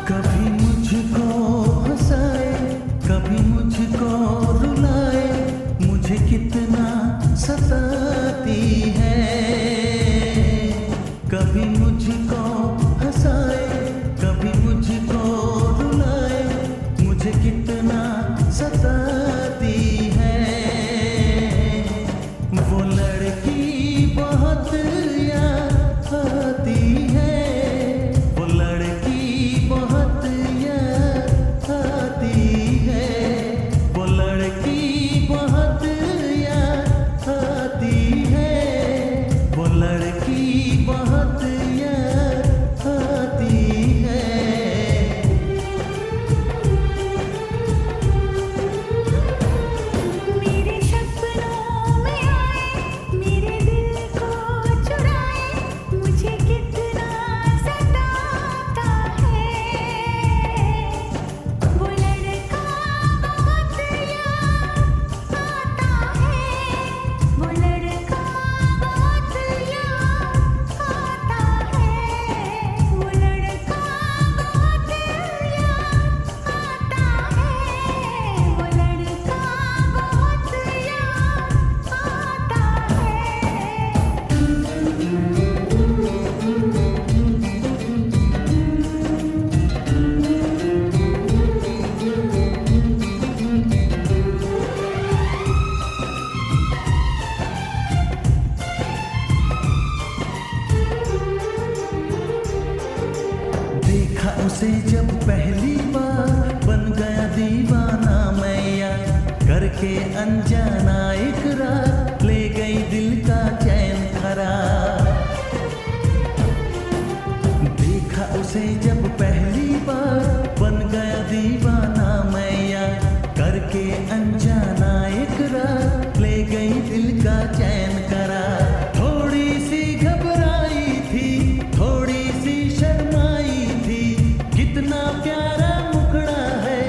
कभी मुझको हंसाए, कभी मुझको रुलाए, मुझे कितना सताती है। कभी मुझको हंसाए, कभी मुझको रुलाए, मुझे कितना सताती है। वो लड़की बहुत याद आती है, वो लड़की बहुत याद आती है, वो लड़की बहुत याद आती है, वो लड़की बहुत याद आती है। मेरे सपनों में आए, मेरे दिल को चुराए, मुझे कितना सताता है। वो लड़का बहुत याद आता है, वो लड़का बहुत याद आता है, वो लड़का बहुत याद आता है, वो लड़का बहुत देखा उसे जब पहली बार, बन गया दीवाना मैं यार, करके अनजाना इकरार, ले गई दिल का चैन करार। देखा उसे जब पहली बार, बन गया दीवाना मैं यार, करके अनजाना इकरार, ले गई दिल का चैन करार। थोड़ी सी घबराई थी, थोड़ी सी शर्माई थी, कितना प्यारा मुखड़ा है,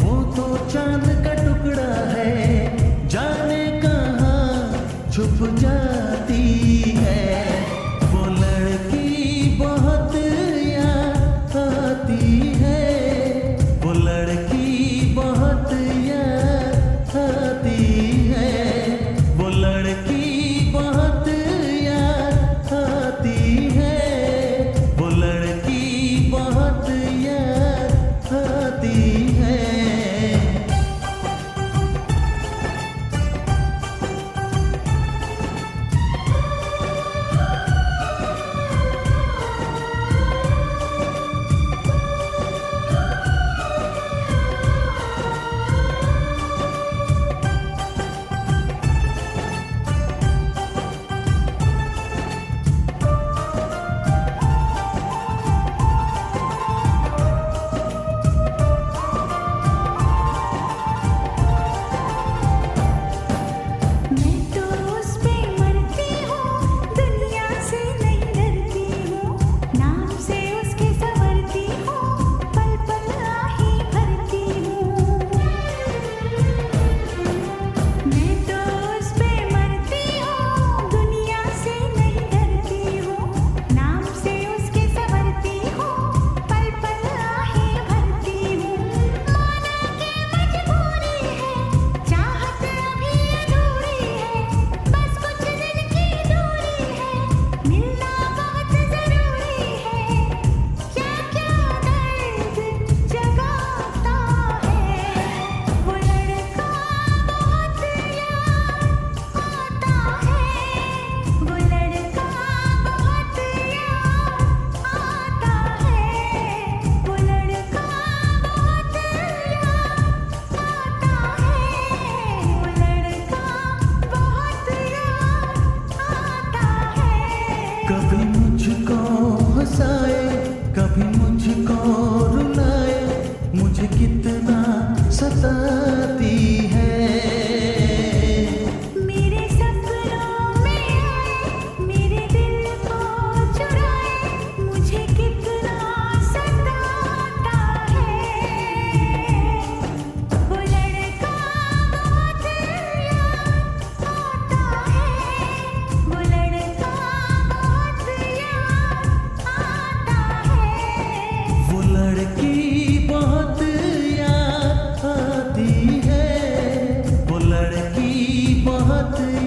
वो तो चांद का टुकड़ा है, जाने कहाँ छुप जाती है। वो लड़की बहुत याद आती है, वो लड़की बहुत याद आती है, वो लड़की बहुत याद आती है, वो लड़की बहुत याद आती है। बहुत